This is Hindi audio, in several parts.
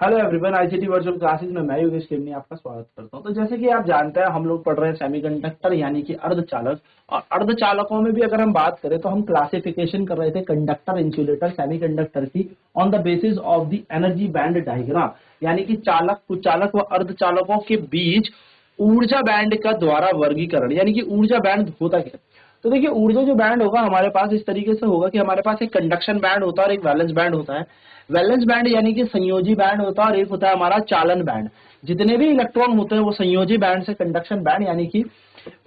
Hello everyone, ICT virtual classes में मैं योगेश केमनी आपका स्वागत करता हूं। तो जैसे कि आप जानते हैं, हम लोग पढ़ रहे हैं सेमीकंडक्टर यानी कि अर्धचालक। और अर्धचालकों में भी अगर हम बात करें तो हम क्लासिफिकेशन कर रहे थे कंडक्टर, इंसुलेटर, सेमीकंडक्टर की on the basis of the energy band diagram, यानी कि चालक, कुचालक व अर्धचालकों के बीच ऊर्जा बैंड का द्वारा वर्गीकरण। यानी कि ऊर्जा बैंड होता क्या। तो देखिए, ऊर्जा जो बैंड होगा हमारे पास इस तरीके से होगा कि हमारे पास एक कंडक्शन बैंड होता है और एक वैलेंस बैंड होता है। वैलेंस बैंड यानी कि संयोजी बैंड होता है और एक होता है हमारा चालन बैंड। जितने भी इलेक्ट्रॉन होते हैं वो संयोजी बैंड से कंडक्शन बैंड यानी कि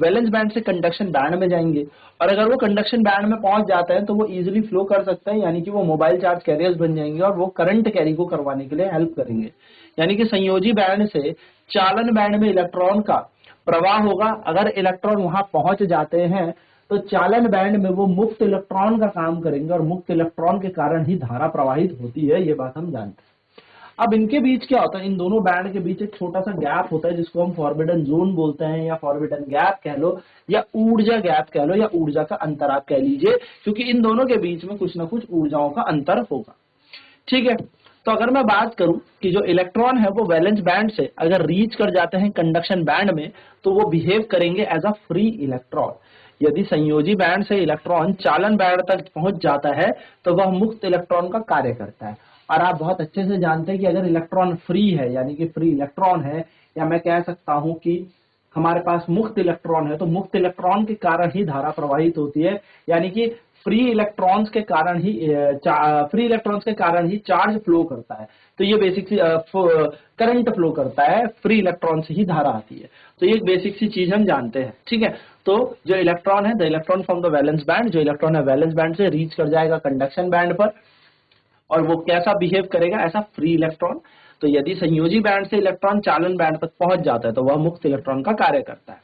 वैलेंस बैंड से कंडक्शन बैंड में जाएंगे। और अगर वो कंडक्शन बैंड में पहुंच जाते हैं तो वो इजीली फ्लो कर सकते हैं, यानी कि वो मोबाइल चार्ज कैरियर्स बन जाएंगे और वो करंट कैरी को करवाने के लिए हेल्प करेंगे। यानी कि संयोजी बैंड से चालन बैंड में इलेक्ट्रॉन का प्रवाह होगा। अगर इलेक्ट्रॉन वहां पहुंच जाते हैं तो चालन बैंड में वो मुक्त इलेक्ट्रॉन का काम करेंगे और मुक्त इलेक्ट्रॉन के कारण ही धारा प्रवाहित होती है, ये बात हम जानते हैं। अब इनके बीच क्या होता है, इन दोनों बैंड के बीच एक छोटा सा गैप होता है जिसको हम फॉरबिडन जोन बोलते हैं, या फॉरबिडन गैप कह लो, या ऊर्जा गैप कह लो, या ऊर्जा का अंतर आप कह लीजिए, क्योंकि इन दोनों के बीच में कुछ ना कुछ ऊर्जाओं का अंतर होगा। ठीक है। तो अगर मैं बात करूं कि जो इलेक्ट्रॉन है वो वैलेंस बैंड से अगर रीच कर जाते हैं कंडक्शन बैंड में तो वो बिहेव करेंगे एज अ फ्री इलेक्ट्रॉन। यदि संयोजी बैंड से इलेक्ट्रॉन चालन बैंड तक पहुंच जाता है तो वह मुक्त इलेक्ट्रॉन का कार्य करता है। और आप बहुत अच्छे से जानते हैं कि अगर इलेक्ट्रॉन फ्री है यानी कि फ्री इलेक्ट्रॉन है, या मैं कह सकता हूं कि हमारे पास मुक्त इलेक्ट्रॉन है, तो मुक्त इलेक्ट्रॉन के कारण ही धारा प्रवाहित होती है। यानी कि फ्री इलेक्ट्रॉन्स के कारण ही चार्ज फ्लो करता है। तो ये बेसिक सी करंट फ्लो करता है, फ्री इलेक्ट्रॉन से ही धारा आती है। तो ये एक बेसिक सी चीज हम जानते हैं। ठीक है। तो जो इलेक्ट्रॉन है, the electron from the valence band, जो इलेक्ट्रॉन है वैलेंस बैंड से रीच कर जाएगा कंडक्शन बैंड पर, और वो कैसा बिहेव करेगा, ऐसा फ्री इलेक्ट्रॉन। तो यदि संयोजी बैंड से इलेक्ट्रॉन चालन बैंड तक पहुंच जाता है तो वह मुक्त इलेक्ट्रॉन का कार्य करता है।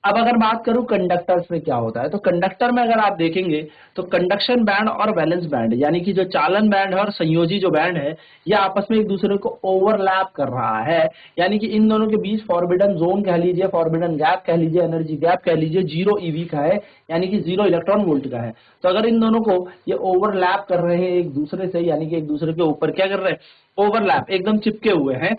अब अगर बात करूं कंडक्टर्स में क्या होता है, तो कंडक्टर में अगर आप देखेंगे तो कंडक्शन बैंड और वैलेंस बैंड यानी कि जो चालन बैंड है और संयोजी जो बैंड है, ये आपस में एक दूसरे को ओवरलैप कर रहा है। यानी कि इन दोनों के बीच फॉरबिडन जोन कह लीजिए, फॉरबिडन गैप कह लीजिए, एनर्जी गैप कह लीजिए, 0 ईवी का है, यानी कि 0 इलेक्ट्रॉन वोल्ट का है। तो अगर इन दोनों को ये ओवरलैप कर रहे हैं एक दूसरे से, यानी कि एक दूसरे के ऊपर क्या कर रहे हैं, ओवरलैप, एकदम चिपके हुए हैं,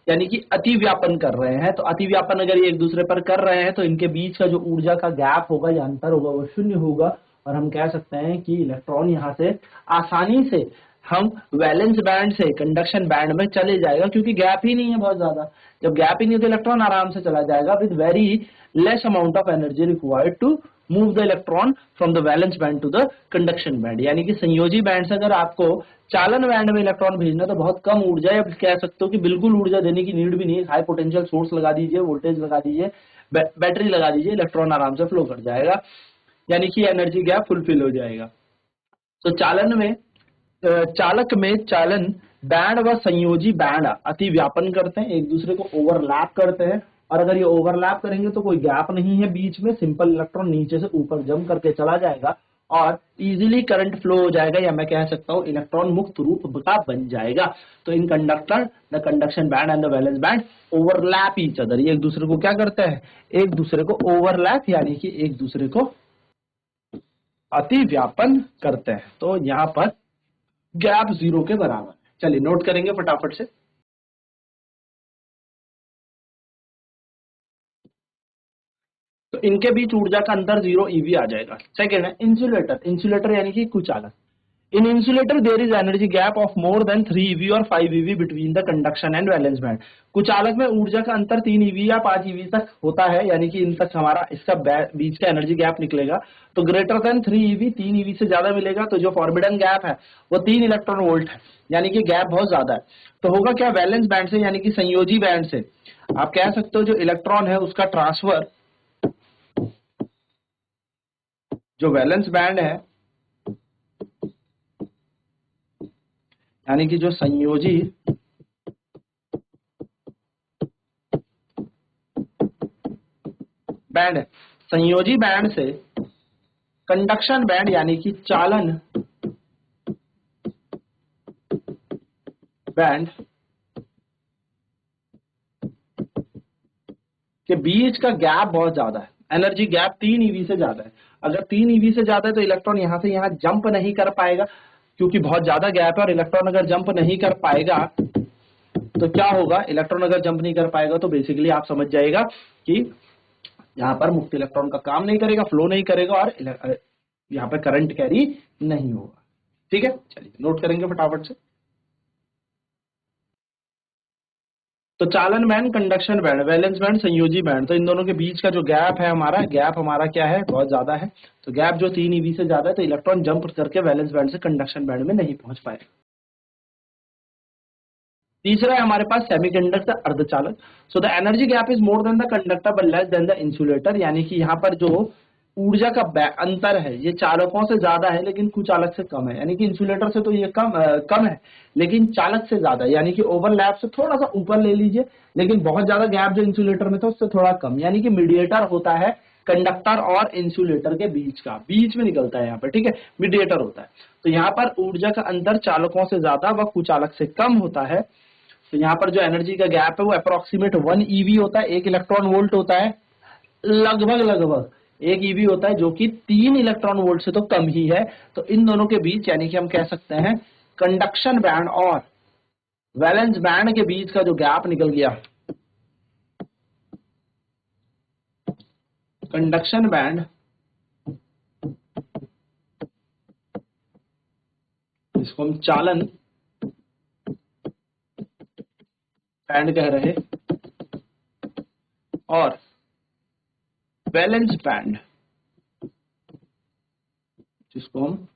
यानी कि अति व्यापन कर रहे हैं। तो अति व्यापन अगर ये एक दूसरे पर कर रहे हैं तो इनके बीच का जो ऊर्जा का गैप होगा या अंतर होगा वो शून्य होगा। और हम कह सकते हैं कि इलेक्ट्रॉन यहाँ से आसानी से हम वैलेंस बैंड से कंडक्शन बैंड में चले जाएगा, क्योंकि गैप ही नहीं है बहुत ज्यादा। जब गैप ही नहीं है तो इलेक्ट्रॉन आराम से चला जाएगा with very less amount of energy required to move the electron from the valence band to the conduction band. यानी कि संयोजी बैंड से अगर आपको चालन बैंड में इलेक्ट्रॉन भेजना तो बहुत कम ऊर्जा, या कह सकते हो कि बिल्कुल ऊर्जा देने की नीड भी नहीं है। हाई पोटेंशियल सोर्स लगा दीजिए, वोल्टेज लगा दीजिए, बैटरी लगा दीजिए, इलेक्ट्रॉन आराम से फ्लो कर जाएगा, यानी कि एनर्जी गैप फुलफिल हो जाएगा। तो चालक में चालन बैंड व संयोजी बैंड अति व्यापन करते हैं, एक दूसरे को ओवरलैप करते हैं। और अगर ये ओवरलैप करेंगे तो कोई गैप नहीं है बीच में, सिंपल इलेक्ट्रॉन नीचे से ऊपर जंप करके चला जाएगा और इजीली करंट फ्लो हो जाएगा, या मैं कह सकता हूं इलेक्ट्रॉन मुक्त रूप का बन जाएगा। तो in conductor, the conduction band and the valence band overlap each other, ये एक दूसरे को क्या करते हैं, एक दूसरे को ओवरलैप यानी कि एक दूसरे को अति व्यापन करते हैं। तो यहाँ पर गैप 0 के बराबर है। चलिए नोट करेंगे फटाफट से। तो इनके बीच ऊर्जा का अंतर 0 ईवी आ जाएगा। सेकेंड है इंसुलेटर। इंसुलेटर यानी कि कुचालक। In insulator there is energy gap of more than 3 eV और 5 eV between the conduction and valence band. कुचालक में ऊर्जा का अंतर 3 ईवी या 5 ईवी तक होता है, यानी कि इन तक हमारा इसका बीच का एनर्जी गैप निकलेगा। तो ग्रेटर देन 3 ईवी, 3 ईवी से ज्यादा मिलेगा, तो जो फॉरबिडन गैप है वो 3 इलेक्ट्रॉन वोल्ट है, यानी कि गैप बहुत ज्यादा है। तो होगा क्या, वैलेंस बैंड से यानी कि संयोजी बैंड से आप कह सकते हो जो इलेक्ट्रॉन है उसका ट्रांसफर, जो वैलेंस बैंड है यानी कि जो संयोजी बैंड है, संयोजी बैंड से कंडक्शन बैंड यानी कि चालन बैंड के बीच का गैप बहुत ज्यादा है। एनर्जी गैप 3 ईवी से ज्यादा है। अगर 3 ईवी से ज्यादा है तो इलेक्ट्रॉन यहां से जंप नहीं कर पाएगा, क्योंकि बहुत ज्यादा गैप है। और इलेक्ट्रॉन अगर जंप नहीं कर पाएगा तो क्या होगा, इलेक्ट्रॉन अगर जंप नहीं कर पाएगा तो बेसिकली आप समझ जाएगा कि यहाँ पर मुक्त इलेक्ट्रॉन का काम नहीं करेगा, फ्लो नहीं करेगा और यहाँ पर करंट कैरी नहीं होगा। ठीक है, चलिए नोट करेंगे फटाफट से। तो चालन band, conduction band, valence band, संयोजी बैंड, तो इन दोनों के बीच का जो गैप है हमारा, गैप हमारा क्या है, बहुत ज्यादा है। तो गैप जो 3 eV से ज्यादा है तो इलेक्ट्रॉन जंप करके वैलेंस बैंड से कंडक्शन बैंड में नहीं पहुंच पाएगा। तीसरा है हमारे पास सेमीकंडक्टर, अर्धचालक। So the energy gap is more than the conductor but less than the insulator, यानी कि यहाँ पर जो ऊर्जा का अंतर है ये चालकों से ज्यादा है लेकिन कुचालक से कम है, यानी कि इंसुलेटर से तो ये कम है लेकिन चालक से ज्यादा है, यानी कि ओवरलैप से थोड़ा सा ऊपर ले लीजिए लेकिन बहुत ज्यादा गैप जो इंसुलेटर में था उससे थोड़ा कम, यानी कि मीडिएटर होता है कंडक्टर और इंसुलेटर के बीच में निकलता है यहाँ पर। ठीक है, मीडिएटर होता है। तो यहाँ पर ऊर्जा का अंतर चालकों से ज्यादा व कुचालक से कम होता है। तो यहाँ पर जो एनर्जी का गैप है वो अप्रोक्सीमेट 1 eV होता है, 1 इलेक्ट्रॉन वोल्ट होता है, लगभग 1 eV होता है जो कि 3 इलेक्ट्रॉन वोल्ट से तो कम ही है। तो इन दोनों के बीच यानी कि हम कह सकते हैं कंडक्शन बैंड और वैलेंस बैंड के बीच का जो गैप निकल गया, कंडक्शन बैंड, इसको हम चालन बैंड कह रहे, और वैलेंस बैंड जिसको हम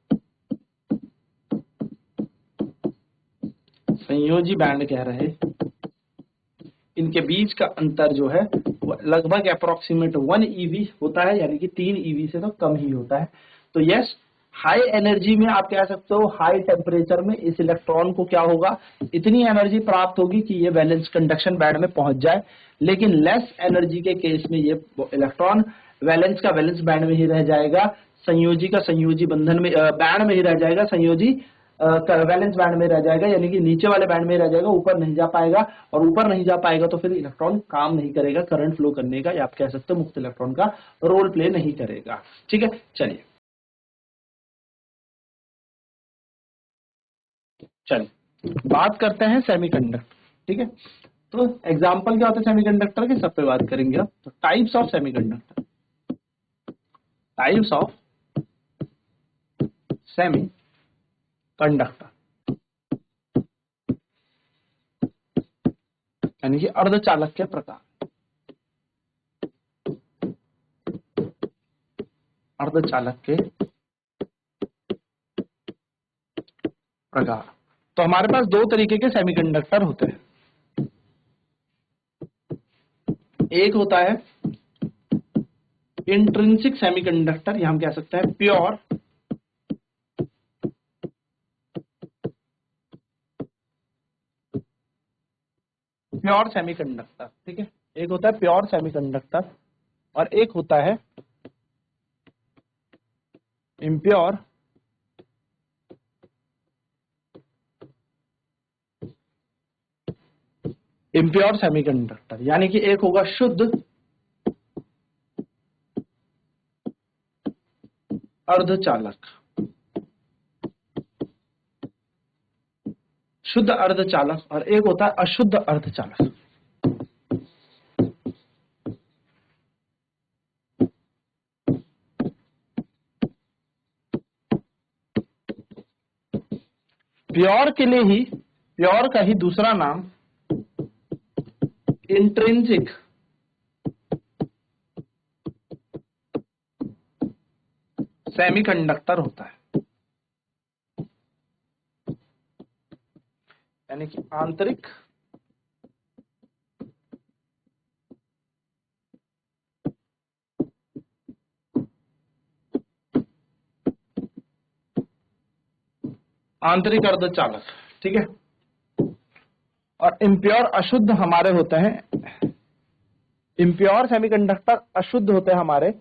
संयोजी बैंड कह रहे, इनके बीच का अंतर जो है वो लगभग अप्रोक्सीमेट 1 eV होता है, यानी कि 3 eV से तो कम ही होता है। तो यस, हाई एनर्जी में आप कह सकते हो, हाई टेम्परेचर में इस इलेक्ट्रॉन को क्या होगा, इतनी एनर्जी प्राप्त होगी कि ये वैलेंस कंडक्शन बैंड में पहुंच जाए, लेकिन लेस एनर्जी के केस में ये इलेक्ट्रॉन वैलेंस का वैलेंस बैंड में ही रह जाएगा, संयोजी का संयोजी बंधन में बैंड में ही रह जाएगा, संयोजी वैलेंस बैंड में रह जाएगा, यानी कि नीचे वाले बैंड में रह जाएगा, ऊपर नहीं जा पाएगा, और ऊपर नहीं जा पाएगा तो फिर इलेक्ट्रॉन काम नहीं करेगा करंट फ्लो करने का, या आप कह सकते हो मुक्त इलेक्ट्रॉन का रोल प्ले नहीं करेगा। ठीक है, चलिए बात करते हैं सेमीकंडक्टर। ठीक है, तो एग्जांपल क्या होता है सेमीकंडक्टर के, सब पे बात करेंगे अब। तो types of semiconductor, types of semi conductor, यानी कि अर्धचालक के प्रकार, अर्धचालक के प्रकार। तो हमारे पास दो तरीके के सेमीकंडक्टर होते हैं, एक होता है इंट्रिंसिक सेमीकंडक्टर, या हम कह सकते हैं प्योर सेमीकंडक्टर। ठीक है, एक होता है प्योर सेमीकंडक्टर और एक होता है इम्प्योर सेमीकंडक्टर, यानी कि एक होगा शुद्ध अर्धचालक, शुद्ध अर्धचालक, और एक होता है अशुद्ध अर्धचालक। प्योर के लिए ही, प्योर का ही दूसरा नाम इंट्रिंसिक सेमीकंडक्टर होता है, यानी कि आंतरिक आंतरिक अर्धचालक। ठीक है, और इम्प्योर अशुद्ध हमारे होते हैं, इम्प्योर सेमीकंडक्टर अशुद्ध होते हैं हमारे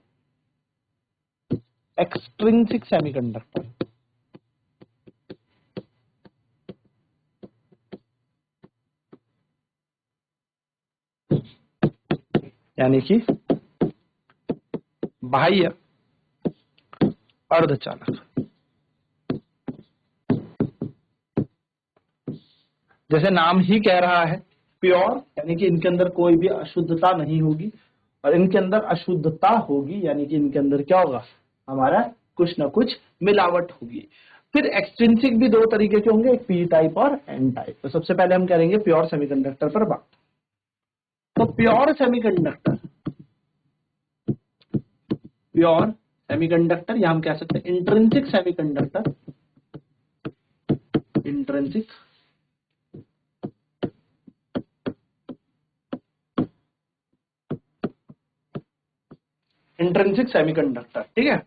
एक्सट्रिंसिक सेमीकंडक्टर, यानी कि बाह्य अर्धचालक। जैसे नाम ही कह रहा है प्योर यानी कि इनके अंदर कोई भी अशुद्धता नहीं होगी, और इनके अंदर अशुद्धता होगी यानी कि इनके अंदर क्या होगा, हमारा कुछ ना कुछ मिलावट होगी। फिर एक्सट्रिंसिक भी दो तरीके के होंगे, एक पी टाइप और एन टाइप। तो सबसे पहले हम करेंगे प्योर सेमीकंडक्टर पर बात। तो प्योर सेमीकंडक्टर या हम कह सकते हैं intrinsic semiconductor, intrinsic intrinsic semiconductor, ठीक है,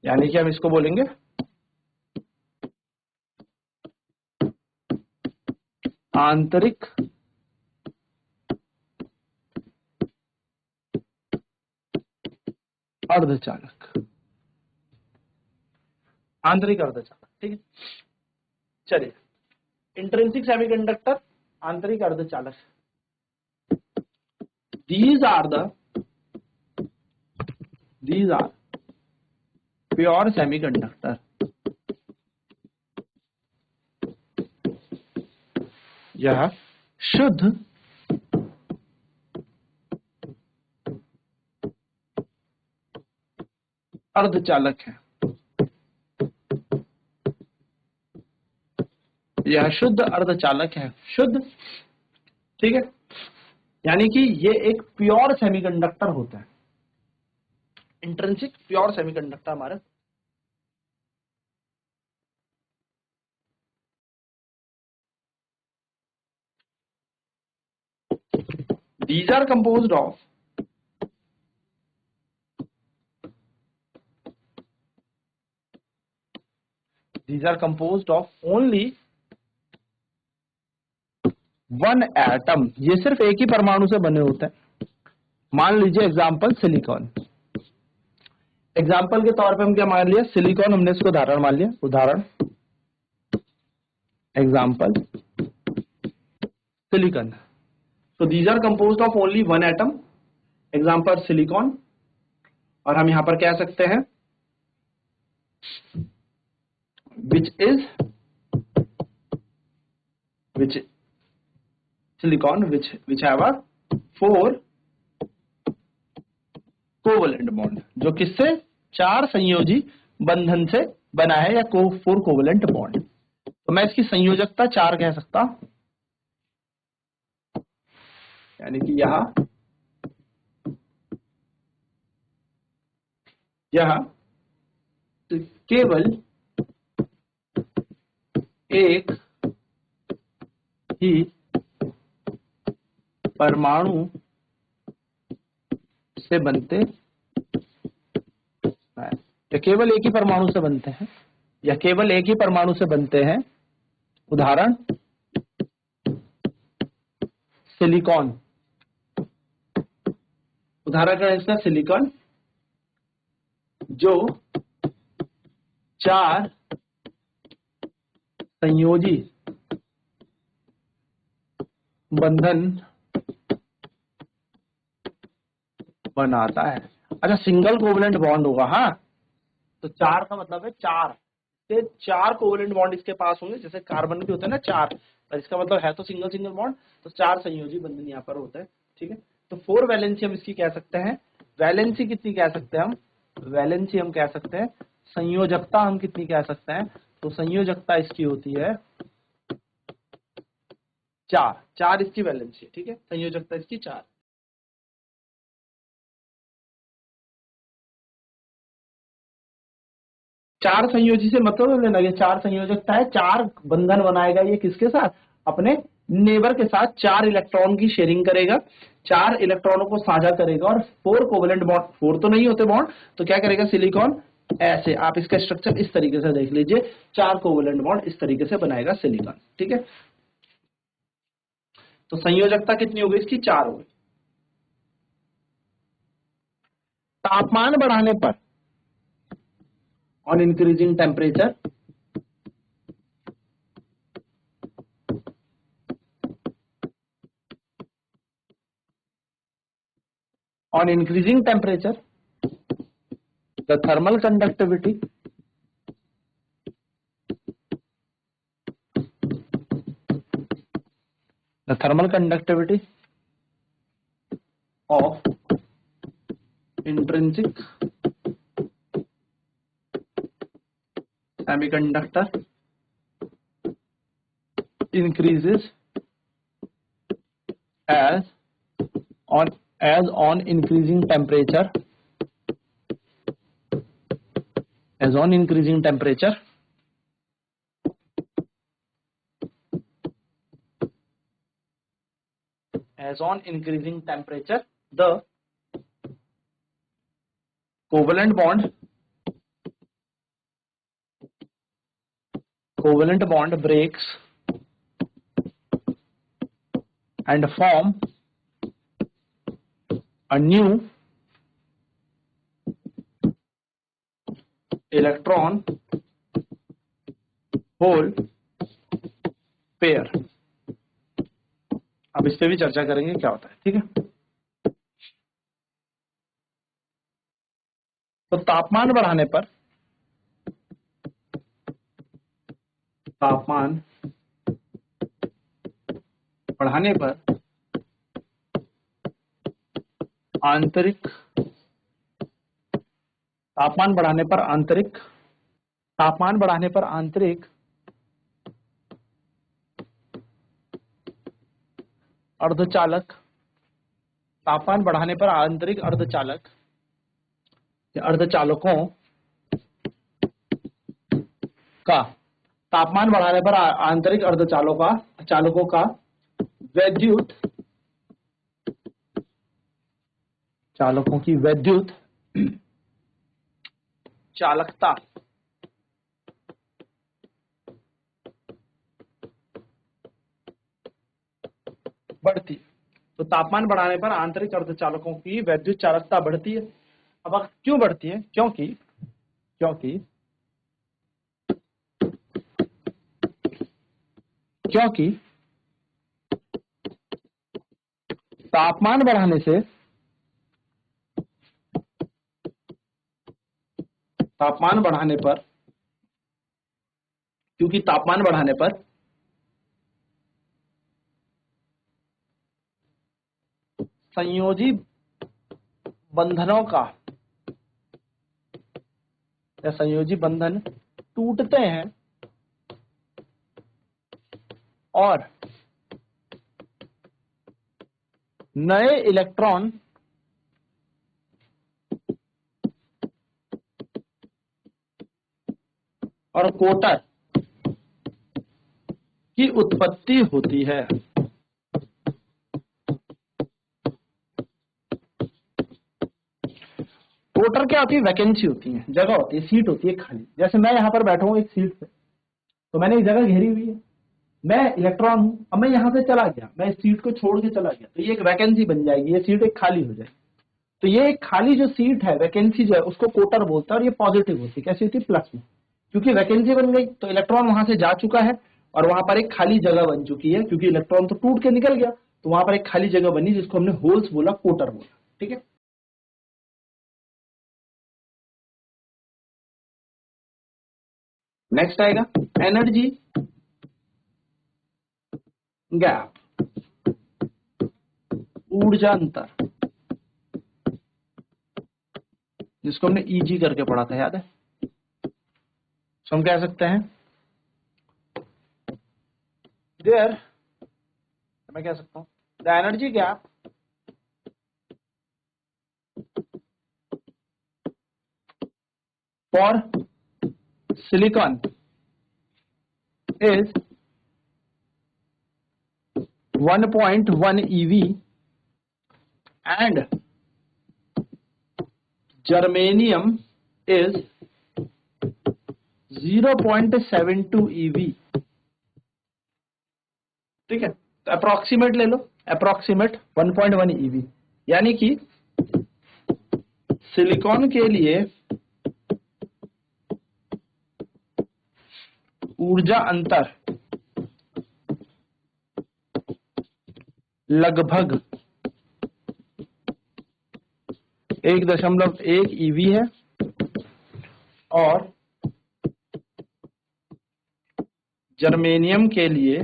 यानी कि हम इसको बोलेंगे आंतरिक अर्धचालक, आंतरिक अर्धचालक, ठीक है। चलिए, इंट्रिंसिक सेमीकंडक्टर, आंतरिक अर्धचालक, these are pure semiconductor, यह शुद्ध अर्धचालक है, यह शुद्ध अर्धचालक है, शुद्ध, ठीक है, यानी कि ये एक प्योर सेमीकंडक्टर होता है, इंट्रिंसिक प्योर सेमीकंडक्टर हमारा। These are composed of only one atom, ये सिर्फ एक ही परमाणु से बने होते हैं। मान लीजिए एग्जाम्पल सिलिकॉन, एग्जाम्पल के तौर पे हम क्या मान लिया, सिलिकॉन, हमने इसको उदाहरण मान लिया, उदाहरण एग्जाम्पल सिलिकॉन। तो these are composed of only one atom, example silicon, और हम यहां पर कह सकते हैं which silicon which have a 4 covalent bond, जो किससे, 4 संयोजी बंधन से बना है, या 4 कोवलेंट बॉन्ड। तो मैं इसकी संयोजकता 4 कह सकता, यानी कि यह केवल एक ही परमाणु से बनते हैं, या केवल एक ही परमाणु से बनते हैं, या केवल एक ही परमाणु से बनते हैं। उदाहरण सिलिकॉन, उदाहरण करें इसका सिलिकॉन, जो 4 संयोजी बंधन बनाता है। अच्छा, सिंगल कोवलेंट बॉन्ड होगा, हाँ, तो 4 का मतलब है 4 से 4 कोवलेंट बॉन्ड इसके पास होंगे, जैसे कार्बन के होते हैं ना 4, पर इसका मतलब है तो सिंगल बॉन्ड, तो 4 संयोजी बंधन यहाँ पर होता है, ठीक है। तो 4 वैलेंसी हम इसकी कह सकते हैं। वैलेंसी कितनी कह सकते हैं हम, वैलेंसी हम कह सकते हैं, संयोजकता हम कितनी कह सकते हैं, तो संयोजकता इसकी होती है 4 इसकी वैलेंसी, ठीक है, संयोजकता इसकी 4। चार संयोजी से मतलब लेना, ये 4 संयोजकता है, 4 बंधन बनाएगा ये किसके साथ, अपने नेबर के साथ, 4 इलेक्ट्रॉन की शेयरिंग करेगा, 4 इलेक्ट्रॉनों को साझा करेगा, और 4 कोवलेंट बॉन्ड, 4 तो नहीं होते बॉन्ड, तो क्या करेगा सिलिकॉन, ऐसे आप इसका स्ट्रक्चर इस तरीके से देख लीजिए, 4 कोवलेंट बॉन्ड इस तरीके से बनाएगा सिलिकॉन, ठीक है। तो संयोजकता कितनी हो गई इसकी, 4 हो गई। तापमान बढ़ाने पर, on increasing temperature, on increasing temperature the thermal conductivity the thermal conductivity of intrinsic semiconductor increases as on increasing temperature, as on increasing temperature the covalent bond breaks and form a new electron hole pair। अब इस पे भी चर्चा करेंगे क्या होता है, ठीक है। तो तापमान बढ़ाने पर आंतरिक अर्धचालकों का आंतरिक अर्धचालकों का वैद्युत चालकता बढ़ती। तो तापमान बढ़ाने पर आंतरिक अर्धचालकों की वैद्युत चालकता बढ़ती है। अब क्यों बढ़ती है? क्योंकि तापमान बढ़ाने पर संयोजी बंधन टूटते हैं और नए इलेक्ट्रॉन और कोटर की उत्पत्ति होती है। कोटर क्या होती है? वैकेंसी होती है, जगह होती है, सीट होती है खाली। जैसे मैं यहाँ पर बैठा हूँ एक सीट पे, तो मैंने एक जगह घेरी हुई है, मैं इलेक्ट्रॉन हूं, अब मैं यहाँ से चला गया, मैं इस सीट को छोड़ के चला गया, तो ये एक वैकेंसी बन जाएगी, ये सीट एक खाली हो जाएगी। तो ये एक खाली जो सीट है, वैकेंसी जो है, उसको कोटर बोलता है। और ये पॉजिटिव होती है, कैसी होती है? प्लस में, क्योंकि वैकेंसी बन गई तो इलेक्ट्रॉन वहां से जा चुका है और वहां पर एक खाली जगह बन चुकी है, क्योंकि इलेक्ट्रॉन तो टूट के निकल गया, तो वहां पर एक खाली जगह बनी जिसको हमने होल्स बोला, कोटर बोला, ठीक है। नेक्स्ट आएगा एनर्जी गैप, ऊर्जा अंतर, जिसको हमने ईजी करके पढ़ा था, याद है? तो हम कह सकते हैं देयर, मैं कह सकता हूं the energy gap for silicon is 1.1 eV and germanium is 0.72 eV, ठीक है। तो अप्रोक्सीमेट ले लो, अप्रोक्सीमेट 1.1 eV, यानी कि सिलिकॉन के लिए ऊर्जा अंतर लगभग 1.1 ईवी है और जर्मेनियम के लिए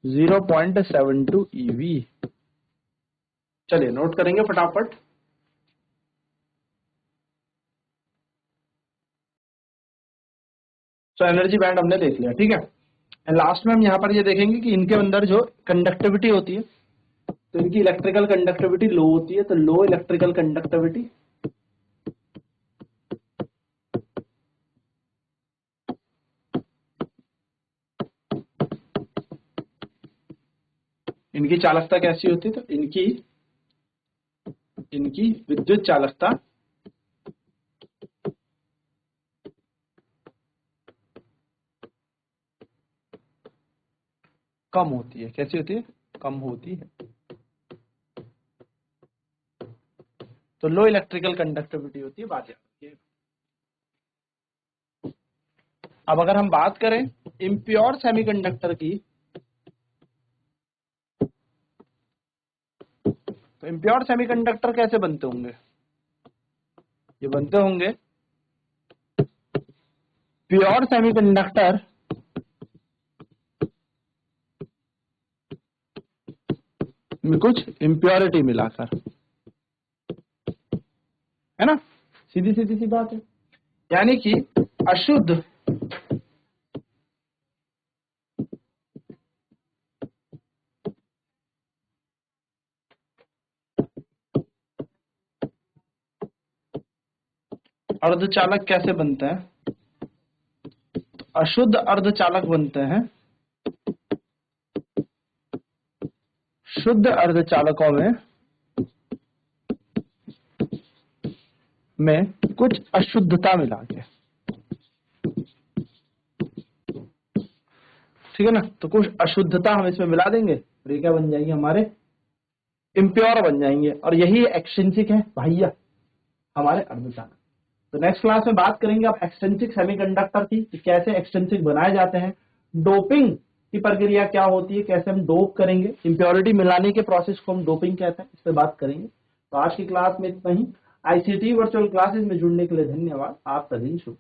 0.72 eV। चलिए नोट करेंगे फटाफट। तो एनर्जी बैंड हमने देख लिया, ठीक है। लास्ट में हम यहाँ पर ये देखेंगे कि इनके अंदर जो कंडक्टिविटी होती है, तो इनकी इलेक्ट्रिकल कंडक्टिविटी लो होती है, तो लो इलेक्ट्रिकल कंडक्टिविटी इनकी चालकता कैसी होती है, तो इनकी विद्युत चालकता कम होती है। कैसी होती है? कम होती है। तो लो इलेक्ट्रिकल कंडक्टिविटी होती है, बात याद रखिए। अब अगर हम बात करें इम्प्योर सेमीकंडक्टर की, तो इम्प्योर सेमीकंडक्टर कैसे बनते होंगे? ये बनते होंगे प्योर सेमीकंडक्टर में कुछ इम्प्योरिटी मिलाकर, है ना। सीधी सीधी सी बात है, यानी कि अशुद्ध अर्धचालक कैसे बनते हैं? तो अशुद्ध अर्धचालक बनते हैं शुद्ध अर्धचालकों में कुछ अशुद्धता मिला के, ठीक है ना। तो कुछ अशुद्धता हम इसमें मिला देंगे, तो ये क्या बन जाएंगे? हमारे इम्प्योर बन जाएंगे, और यही एक्सट्रिंसिक है भैया हमारे अर्धचालक। तो नेक्स्ट क्लास में बात करेंगे आप एक्सट्रिंसिक सेमीकंडक्टर की, कि कैसे एक्सट्रिंसिक बनाए जाते हैं, डोपिंग की प्रक्रिया क्या होती है, कैसे हम डोप करेंगे, इम्प्योरिटी मिलाने के प्रोसेस को हम डोपिंग कहते हैं, इस पर बात करेंगे। तो आज की क्लास में इतना ही। आईसीटी वर्चुअल क्लासेस में जुड़ने के लिए धन्यवाद। आपका दिन शुभ।